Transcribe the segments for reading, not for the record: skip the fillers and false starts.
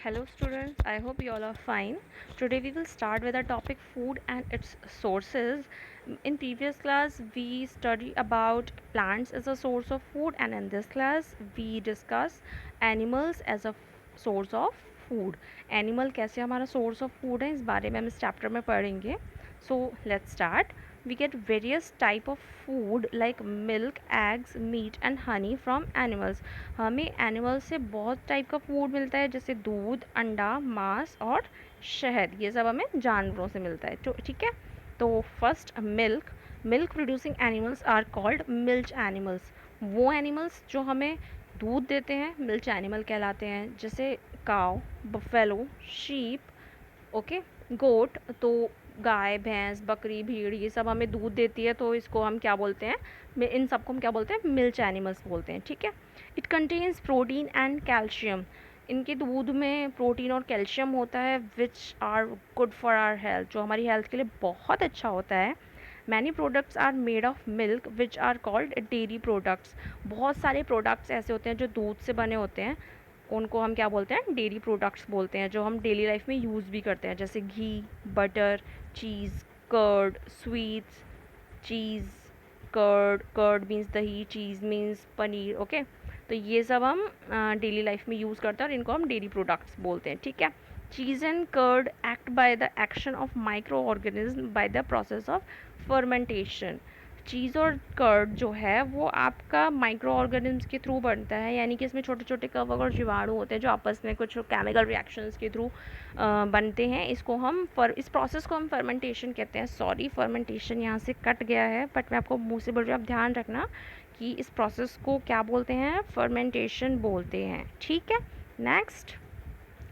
Hello students, I hope you all are fine. Today we will start with the topic food and its sources. In previous class we study about plants as a source of food, and in this class we discuss animals as a source of food. Animal कैसे हमारा source of food है, इस बारे में हम इस chapter में पढ़ेंगे. So let's start. We get various type of food like milk, eggs, meat and honey from animals. हमें एनिमल से बहुत टाइप का फूड मिलता है, जैसे दूध, अंडा, मांस और शहद. ये सब हमें जानवरों से मिलता है. तो ठीक है. तो first milk. Milk producing animals are called milch animals. वो एनिमल्स जो हमें दूध देते हैं मिल्च एनिमल कहलाते हैं, जैसे काव, बफेलो, शीप, ओके, गोट. तो गाय, भैंस, बकरी, भीड़, ये सब हमें दूध देती है, तो इसको हम क्या बोलते हैं, इन सबको हम क्या बोलते हैं, मिल्च एनिमल्स बोलते हैं. ठीक है. It contains protein and calcium. इनके दूध में प्रोटीन और कैल्शियम होता है which are good for our health, जो हमारी हेल्थ के लिए बहुत अच्छा होता है. Many products are made of milk which are called dairy products. बहुत सारे प्रोडक्ट्स ऐसे होते हैं जो दूध से बने होते हैं, उनको हम क्या बोलते हैं, डेयरी प्रोडक्ट्स बोलते हैं, जो हम डेली लाइफ में यूज़ भी करते हैं, जैसे घी, बटर, चीज़, कर्ड, स्वीट्स, चीज़, कर्ड. कर्ड मीन्स दही, चीज़ मीन्स पनीर. ओके. तो ये सब हम डेली लाइफ में यूज़ करते हैं और इनको हम डेयरी प्रोडक्ट्स बोलते हैं. ठीक है. Cheese and curd act by the action of microorganism by the process of fermentation. Cheese और कर्ड जो है वो आपका माइक्रो ऑर्गेनिम्स के थ्रू बनता है, यानी कि इसमें छोटे छोटे कवक और जीवाणु होते हैं जो आपस में कुछ केमिकल रिएक्शंस के थ्रू बनते हैं. इसको हम इस प्रोसेस को हम फर्मेंटेशन कहते हैं. सॉरी, फर्मेंटेशन यहाँ से कट गया है, बट मैं आपको मुँह से बोल रही हूँ, आप ध्यान रखना कि इस प्रोसेस को क्या बोलते हैं, फर्मेंटेशन बोलते हैं. ठीक है. Next,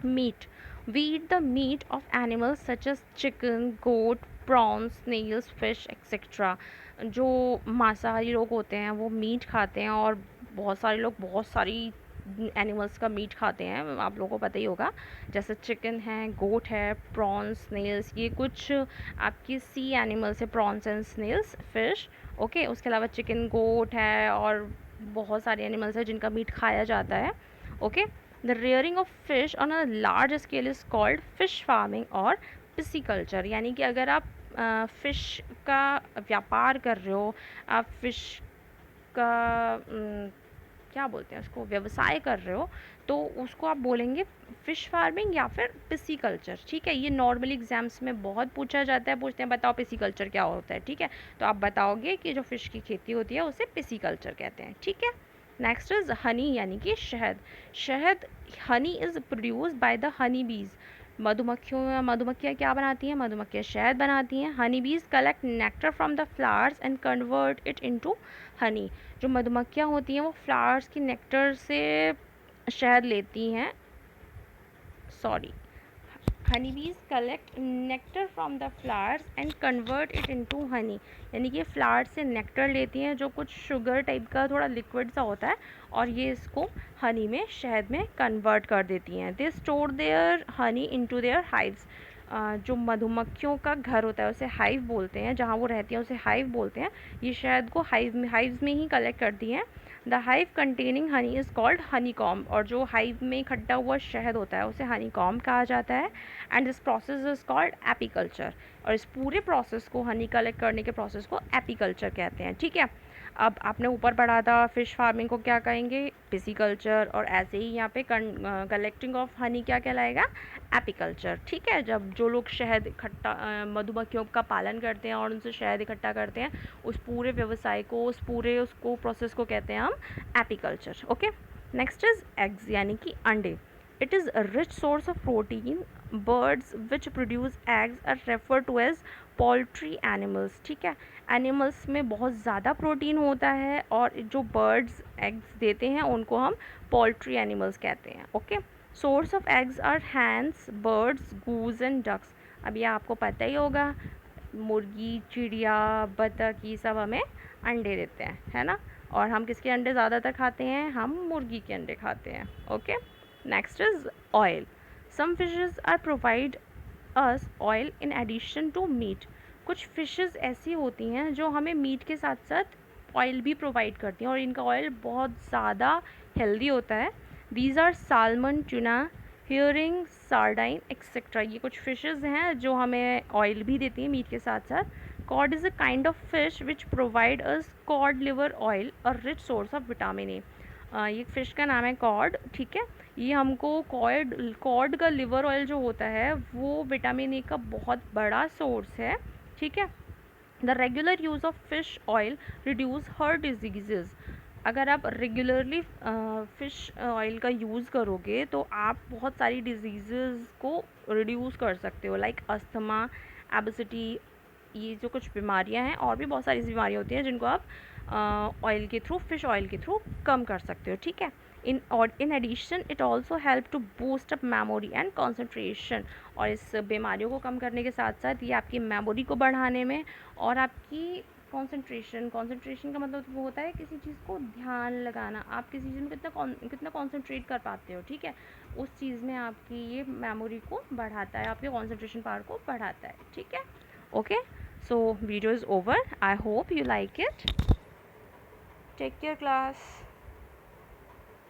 meat. We eat the meat of animals such as chicken, goat, prawns, snails, fish, etc. जो मांसाहारी लोग होते हैं वो मीट खाते हैं, और बहुत सारे लोग बहुत सारी एनिमल्स का मीट खाते हैं, आप लोगों को पता ही होगा. जैसे चिकन है, गोट है, प्रॉन्स, स्नेल्स, ये कुछ आपकी सी एनिमल्स है, prawns and snails, fish. Okay. उसके अलावा चिकन, गोट है, और बहुत सारे एनिमल्स हैं जिनका मीट खाया जाता है. Okay. The rearing of fish on a large scale is called fish farming और pisciculture. यानी कि अगर आप फ़िश का व्यापार कर रहे हो, आप फ़िश का क्या बोलते हैं उसको, व्यवसाय कर रहे हो, तो उसको आप बोलेंगे फ़िश फार्मिंग या फिर पिसिकल्चर. ठीक है. ये नॉर्मली एग्जाम्स में बहुत पूछा जाता है, पूछते हैं बताओ पिसिकल्चर क्या होता है. ठीक है. तो आप बताओगे कि जो फ़िश की खेती होती है उसे पिसिकल्चर कहते हैं. ठीक है. नेक्स्ट इज़ हनी, यानी कि शहद. शहद, Honey is produce by the honey बीज. मधुमक्खियाँ क्या बनाती हैं, मधुमक्खियाँ शहद बनाती हैं. हनी बीज collect nectar from the flowers and convert it into Honey. जो मधुमक्खियाँ होती हैं वो फ्लावर्स की नेक्टर से शहद लेती हैं. सॉरी, हनी बीज collect nectar from the flowers and convert it into Honey. यानी कि फ्लावर से नेक्टर लेती हैं, जो कुछ शुगर टाइप का थोड़ा लिक्विड सा होता है, और ये इसको हनी में, शहद में कन्वर्ट कर देती हैं. They store their honey into their hives. जो मधुमक्खियों का घर होता है उसे हाइव बोलते हैं, जहाँ वो रहती हैं उसे हाइव बोलते हैं. ये शहद को हाइव्स में ही कलेक्ट करती हैं. The hive containing Honey is called Honey comb. और जो हाइव में इकट्ठा हुआ शहद होता है उसे हनी कॉम्ब कहा जाता है. And this process is called apiculture. और इस पूरे प्रोसेस को, हनी कलेक्ट करने के प्रोसेस को एपीकल्चर कहते हैं. ठीक है. अब आपने ऊपर पढ़ा था फिश फार्मिंग को क्या कहेंगे, पिसिकल्चर, और ऐसे ही यहाँ पे कलेक्टिंग ऑफ हनी क्या कहलाएगा, एपीकल्चर. ठीक है. जब जो लोग शहद इकट्ठा, मधुमक्खियों का पालन करते हैं और उनसे शहद इकट्ठा करते हैं, उस पूरे व्यवसाय को, उस पूरे उसको प्रोसेस को कहते हैं हम apiculture. Okay. Next is eggs, यानी कि अंडे. It is a rich source of protein. Birds which produce eggs are referred to as poultry animals. ठीक है. एनिमल्स में बहुत ज़्यादा प्रोटीन होता है, और जो बर्ड्स एग्स देते हैं उनको हम पोल्ट्री एनिमल्स कहते हैं. Okay. Source of eggs are hens, birds, goose and ducks. अब ये आपको पता ही होगा, मुर्गी, चिड़िया, बतख, ये सब हमें अंडे देते हैं, है ना. और हम किसके अंडे ज़्यादातर खाते हैं, हम मुर्गी के अंडे खाते हैं. Okay. Next is oil. Some fishes are provide us oil in addition to meat. कुछ फिशेस ऐसी होती हैं जो हमें मीट के साथ साथ ऑयल भी प्रोवाइड करती हैं, और इनका ऑयल बहुत ज़्यादा हेल्दी होता है. These are salmon, tuna, hearing, sardine etcetera, ये कुछ फिशेज़ हैं जो हमें ऑयल भी देती हैं मीट के साथ साथ। Cod is a kind of fish which provide us cod liver oil, a rich source of vitamin A. ये फ़िश का नाम है कॉड, ठीक है। ये हमको कॉड कॉड का लिवर ऑयल जो होता है वो विटामिन ए का बहुत बड़ा सोर्स है, ठीक है। The regular use of fish oil reduce heart disease. अगर आप रेगुलरली फ़िश ऑयल का यूज़ करोगे तो आप बहुत सारी डिजीज़ को रिड्यूस कर सकते हो, लाइक अस्थमा, एबिसिटी, ये जो कुछ बीमारियां हैं, और भी बहुत सारी बीमारियां होती हैं जिनको आप ऑयल के थ्रू, फिश ऑयल के थ्रू कम कर सकते हो, ठीक है। In addition it also help to boost up memory and concentration. और इस बीमारियों को कम करने के साथ साथ ये आपकी मेमोरी को बढ़ाने में और आपकी कंसंट्रेशन का मतलब वो होता है किसी चीज़ को ध्यान लगाना, आप किसी चीज़ में कितना कंसंट्रेट कर पाते हो, ठीक है। उस चीज़ में आपकी ये मेमोरी को बढ़ाता है, आपके कंसंट्रेशन पावर को बढ़ाता है, ठीक है। Okay, so video is over. I hope you like it. Take care class.